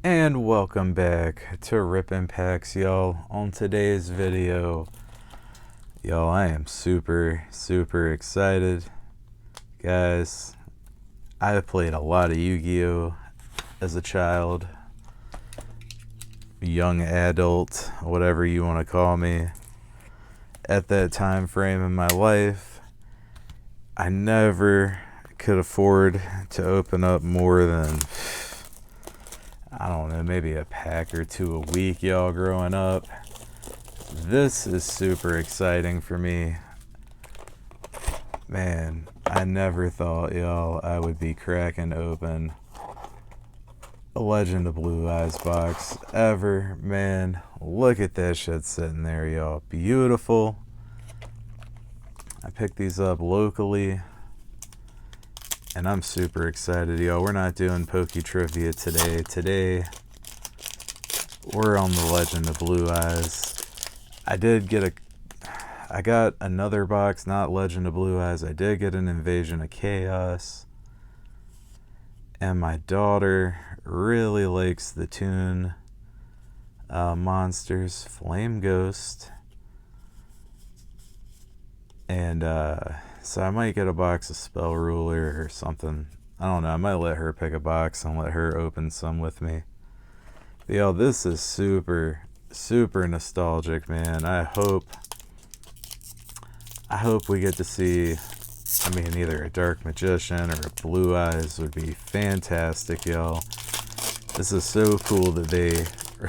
And welcome back to Rippin' Packs, y'all. On today's video, y'all, I am super excited. Guys, I played a lot of Yu-Gi-Oh! As a child, young adult, whatever you want to call me. At that time frame in my life, I never could afford to open up more than, I don't know, maybe a pack or two a week, y'all, growing up. This is super exciting for me. Man, I never thought, y'all, I would be cracking open a Legend of Blue Eyes box ever. Man, look at that shit sitting there, y'all. Beautiful. I picked these up locally, and I'm super excited, y'all. We're not doing Poke Trivia today. Today, we're on the Legend of Blue Eyes. I got another box, not Legend of Blue Eyes. I did get an Invasion of Chaos. And my daughter really likes the Toon Monsters, Flame Ghost. And so I might get a box of Spell Ruler or something. I don't know. I might let her pick a box and let her open some with me. But, yo, this is super nostalgic, man. I hope we get to see, I mean, either a Dark Magician or a Blue Eyes would be fantastic, y'all. This is so cool that they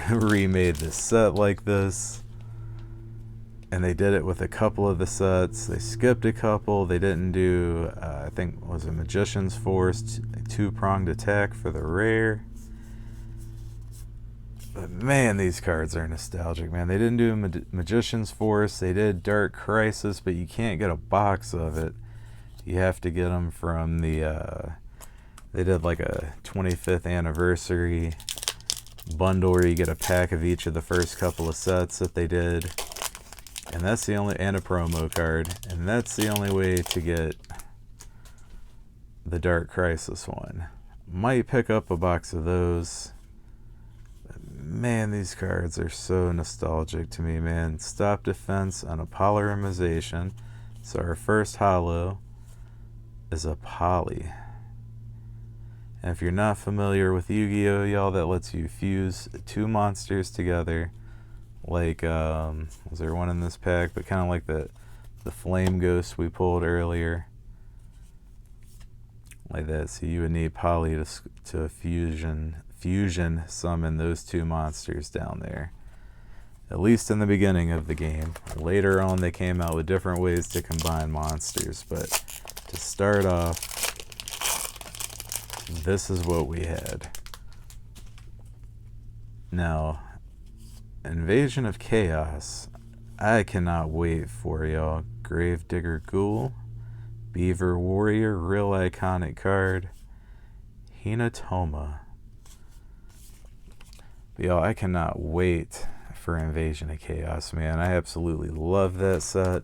remade this set like this. And they did it with a couple of the sets. They skipped a couple. They didn't do, I think, was it Magician's Force, two-pronged attack for the rare. But man, these cards are nostalgic, man. They didn't do Magician's Force. They did Dark Crisis, but you can't get a box of it. You have to get them from the, they did like a 25th anniversary bundle where you get a pack of each of the first couple of sets that they did. And that's the only, and a promo card. And that's the only way to get the Dark Crisis one. Might pick up a box of those. Man, these cards are so nostalgic to me, man. Stop Defense on a Polymerization. So our first holo is a Poly. And if you're not familiar with Yu-Gi-Oh, y'all, that lets you fuse two monsters together. Like, was there one in this pack? But kind of like the Flame Ghost we pulled earlier. Like that. So you would need Poly to fusion summon those two monsters down there. At least in the beginning of the game. Later on they came out with different ways to combine monsters, but to start off, this is what we had. Now, Invasion of Chaos, I cannot wait for, y'all. Gravedigger Ghoul, Beaver Warrior, real iconic card, Hinatoma. Y'all, I cannot wait for Invasion of Chaos, man. I absolutely love that set.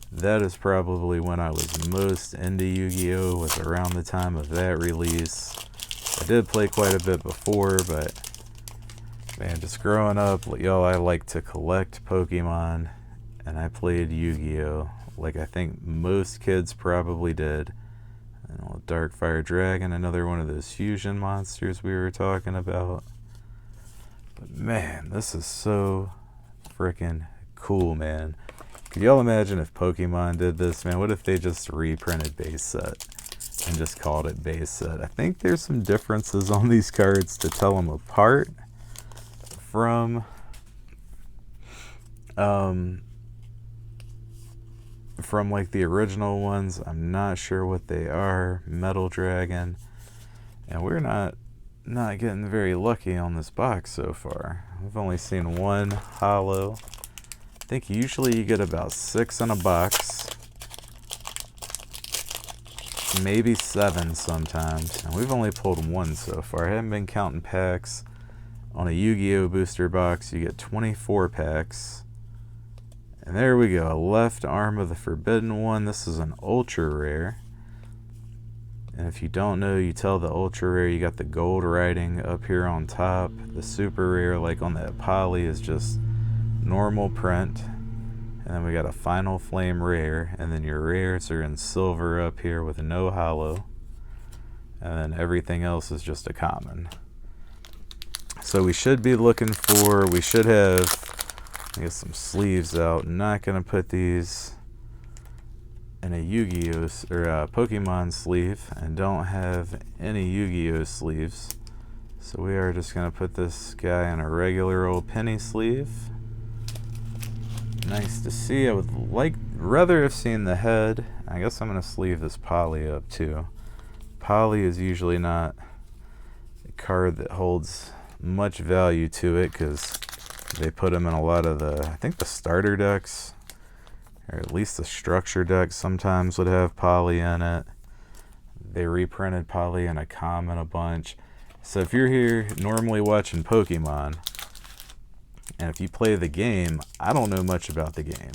That is probably when I was most into Yu-Gi-Oh! Was around the time of that release. I did play quite a bit before, but man, just growing up, y'all, I like to collect Pokemon, and I played Yu-Gi-Oh! Like I think most kids probably did. Darkfire Dragon, another one of those fusion monsters we were talking about. But man, this is so freaking cool, man. Could y'all imagine if Pokemon did this, man? What if they just reprinted base set and just called it base set? I think there's some differences on these cards to tell them apart from like the original ones. I'm not sure what they are. Metal Dragon, and we're not getting very lucky on this box so far. We've only seen one holo. I think usually you get about 6 in a box, maybe 7 sometimes, and we've only pulled 1 so far. I haven't been counting packs. On a Yu-Gi-Oh! Booster box, you get 24 packs. And there we go, Left Arm of the Forbidden One. This is an ultra rare. And if you don't know, you tell the ultra rare you got the gold writing up here on top. The super rare, like on that poly, is just normal print. And then we got a final flame rare, and then your rares are in silver up here with no hollow. And then everything else is just a common. So we should be looking for, we should have, I guess, some sleeves out. Not going to put these in a Yu-Gi-Oh! Or a Pokemon sleeve, and don't have any Yu-Gi-Oh! Sleeves. So we are just going to put this guy in a regular old penny sleeve. Nice to see. I would rather have seen the head. I guess I'm going to sleeve this poly up too. Poly is usually not a card that holds much value to it because they put them in a lot of the, I think the starter decks, or at least the structure decks sometimes would have poly in it. They reprinted poly in a common a bunch. So if you're here normally watching Pokemon, and if you play the game, I don't know much about the game,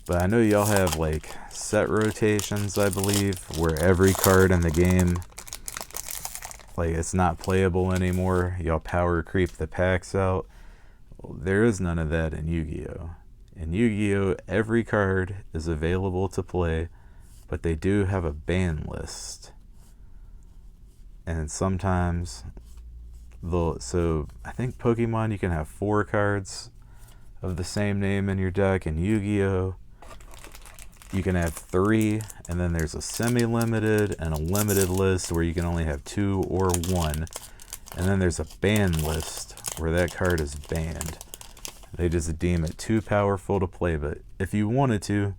but I know y'all have like set rotations, I believe, where every card in the game, like, it's not playable anymore. Y'all power creep the packs out. Well, there is none of that in Yu-Gi-Oh! In Yu-Gi-Oh! Every card is available to play, but they do have a ban list. And sometimes so I think Pokemon, you can have 4 cards of the same name in your deck. In Yu-Gi-Oh! You can have 3, and then there's a semi-limited and a limited list where you can only have 2 or 1. And then there's a ban list where that card is banned. They just deem it too powerful to play, but if you wanted to,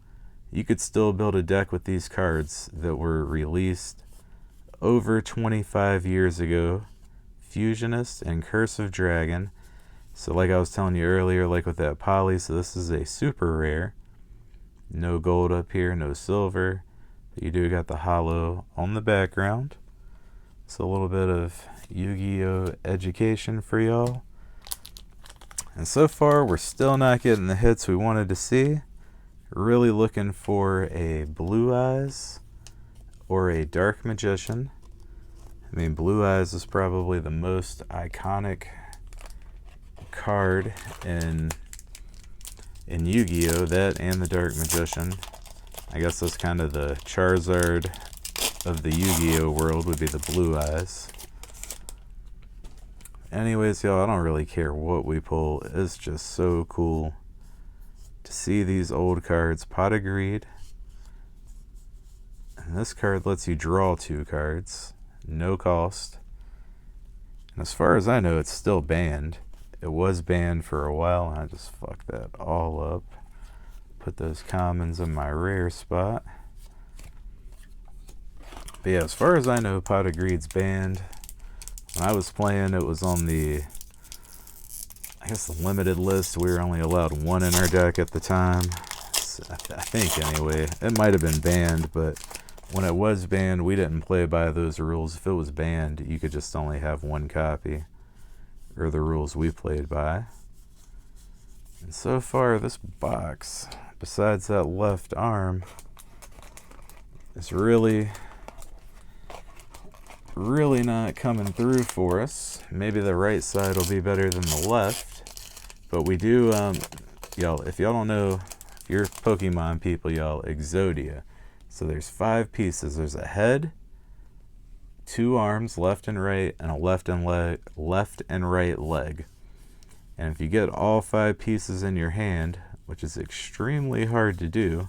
you could still build a deck with these cards that were released over 25 years ago. Fusionist and Cursive Dragon. So like I was telling you earlier, like with that poly, so this is a super rare. No gold up here, no silver. But you do got the hollow on the background. So a little bit of Yu-Gi-Oh! Education for y'all. And so far, we're still not getting the hits we wanted to see. Really looking for a Blue Eyes or a Dark Magician. I mean, Blue Eyes is probably the most iconic card in Yu-Gi-Oh! That and the Dark Magician. I guess that's kind of the Charizard of the Yu-Gi-Oh! World, would be the Blue Eyes. Anyways, y'all, I don't really care what we pull. It's just so cool to see these old cards. Pot of Greed. And this card lets you draw 2 cards. No cost. And as far as I know, it's still banned. It was banned for a while, and I just fucked that all up. Put those commons in my rare spot. But yeah, as far as I know, Pot of Greed's banned. When I was playing, it was on the, I guess, the limited list. We were only allowed 1 in our deck at the time. So I think, anyway. It might have been banned, but when it was banned, we didn't play by those rules. If it was banned, you could just only have 1 copy, or the rules we played by. And so far, this box, besides that left arm, is really not coming through for us. Maybe the right side will be better than the left, but we do, y'all, if y'all don't know, if you're Pokemon people, y'all, Exodia. So there's 5 pieces. There's a head, 2 arms, left and right, and a left and right leg. And if you get all 5 pieces in your hand, which is extremely hard to do,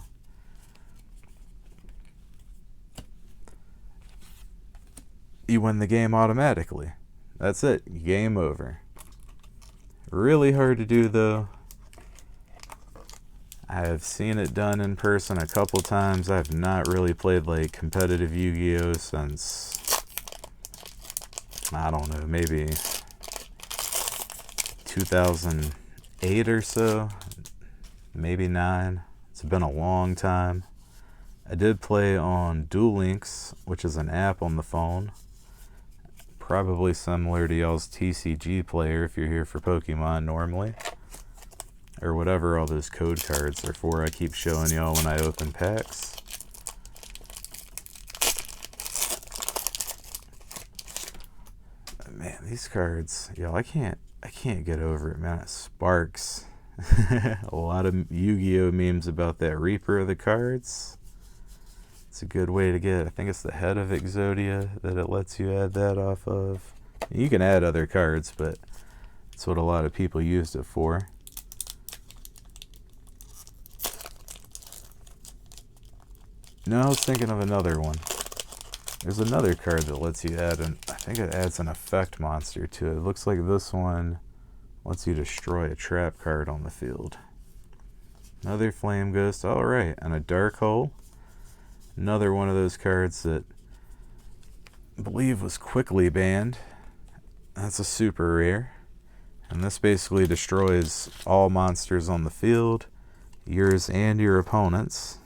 you win the game automatically. That's it. Game over. Really hard to do, though. I have seen it done in person a couple times. I've not really played like competitive Yu-Gi-Oh! Since, I don't know, maybe 2008 or so, maybe 9. It's been a long time. I did play on Duel Links, which is an app on the phone. Probably similar to y'all's TCG player if you're here for Pokemon normally. Or whatever all those code cards are for. I keep showing y'all when I open packs. These cards, yo, I can't get over it, man. It sparks a lot of Yu-Gi-Oh memes about that Reaper of the cards. It's a good way to get, I think it's the head of Exodia that it lets you add that off of. You can add other cards, but that's what a lot of people used it for. No, I was thinking of another one. There's another card that lets you add I think it adds an effect monster to it. It looks like this one lets you destroy a trap card on the field. Another Flame Ghost, alright, and a Dark Hole. Another one of those cards that I believe was quickly banned. That's a super rare. And this basically destroys all monsters on the field, yours and your opponent's.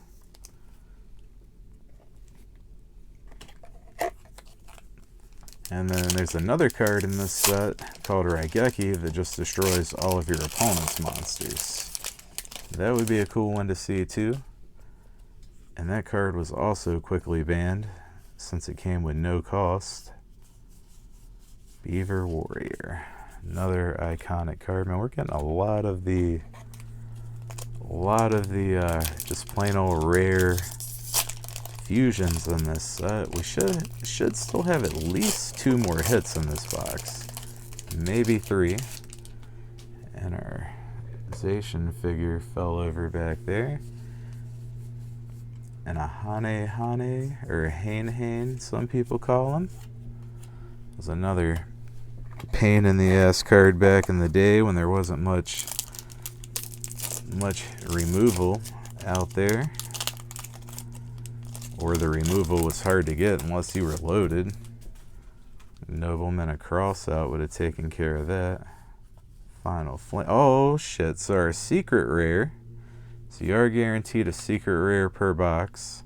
And then there's another card in this set called Raigeki that just destroys all of your opponent's monsters. That would be a cool one to see too. And that card was also quickly banned since it came with no cost. Beaver Warrior. Another iconic card. Man, we're getting a lot of the just plain old rare fusions in this set. We should still have at least 2 more hits in this box, maybe 3. And our Zacian figure fell over back there. And a Hane, or Hane, some people call him. Was another pain in the ass card back in the day when there wasn't much removal out there. Or the removal was hard to get unless you were loaded. Nobleman Across Out would have taken care of that. Final Flame. Oh shit, so our secret rare. So you are guaranteed a secret rare per box.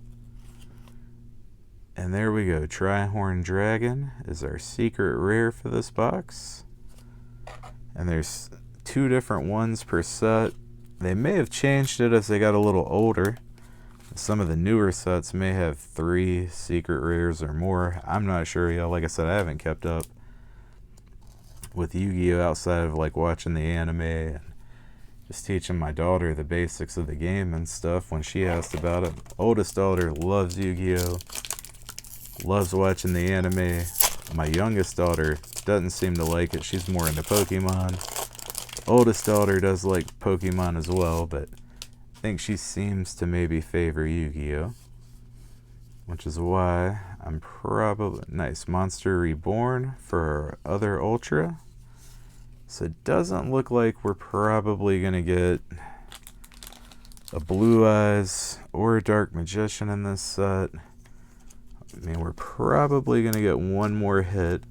And there we go. Trihorn Dragon is our secret rare for this box. And there's 2 different ones per set. They may have changed it as they got a little older. Some of the newer sets may have 3 secret rares or more. I'm not sure, y'all. Like I said, I haven't kept up with Yu-Gi-Oh outside of like watching the anime and just teaching my daughter the basics of the game and stuff when she asked about it. Oldest daughter loves Yu-Gi-Oh, loves watching the anime. My youngest daughter doesn't seem to like it. She's more into Pokemon. Oldest daughter does like Pokemon as well, but I think she seems to maybe favor Yu-Gi-Oh, which is why I'm probably... Nice. Monster Reborn for our other Ultra. So it doesn't look like we're probably going to get a Blue Eyes or a Dark Magician in this set. I mean, we're probably going to get 1 more hit.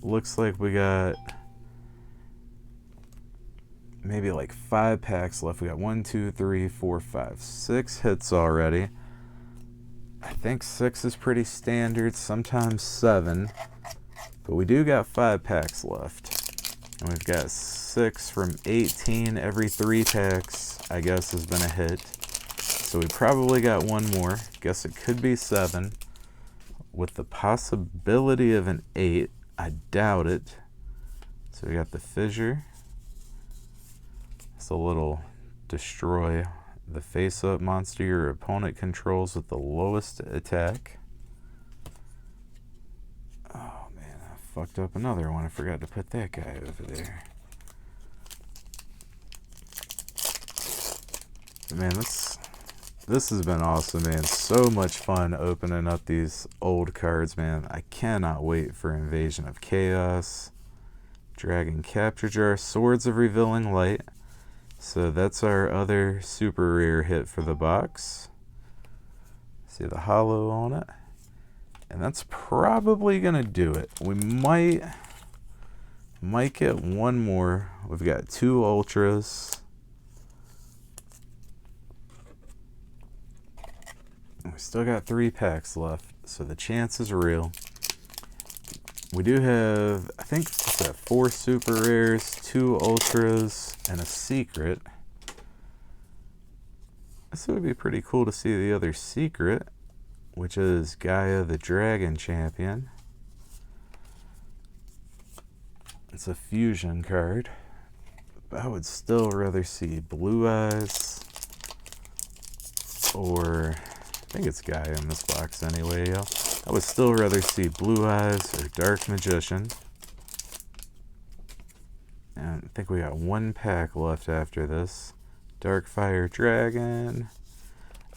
Looks like we got maybe like 5 packs left. We got 1, 2, 3, 4, 5, 6 hits already. I think 6 is pretty standard, sometimes 7. But we do got 5 packs left. And we've got 6 from 18. Every 3 packs, I guess, has been a hit. So we probably got 1 more. Guess it could be 7. With the possibility of an 8. I doubt it. So we got the Fissure. It's a little destroy the face-up monster your opponent controls with the lowest attack. Oh man, I fucked up another one. I forgot to put that guy over there. Man, this has been awesome, man. So much fun opening up these old cards, man. I cannot wait for Invasion of Chaos, Dragon Capture Jar, Swords of Revealing Light. So that's our other super rare hit for the box. See the holo on it. And that's probably gonna do it. We might get 1 more. We've got 2 ultras. We still got 3 packs left, so the chance is real. We do have, I think, 4 super rares, 2 ultras, and a secret. This would be pretty cool to see the other secret, which is Gaia the Dragon Champion. It's a fusion card. But I would still rather see Blue Eyes or I think it's Gaia in this box anyway, yo. I would still rather see Blue Eyes or Dark Magician. And I think we got one pack left after this. Dark Fire Dragon.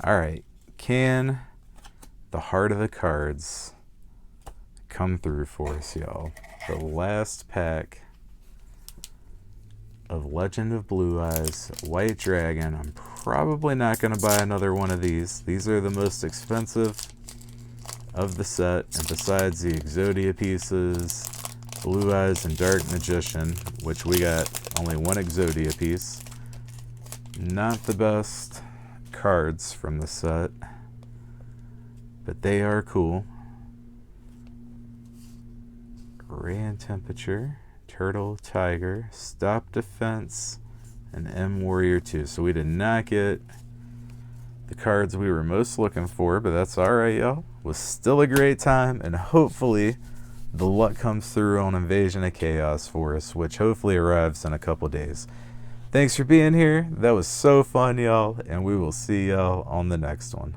Alright, can the heart of the cards come through for us, y'all? The last pack of Legend of Blue Eyes, White Dragon. I'm probably not going to buy another one of these. These are the most expensive of the set, and besides the Exodia pieces, Blue Eyes and Dark Magician, which we got only one Exodia piece. Not the best cards from the set, but they are cool. Ray and Temperature, Turtle, Tiger, Stop Defense, and M Warrior 2. So we did not get the cards we were most looking for, but that's alright, y'all. It was still a great time, and hopefully the luck comes through on Invasion of Chaos for us, which hopefully arrives in a couple days. Thanks for being here. That was so fun, y'all, and we will see y'all on the next one.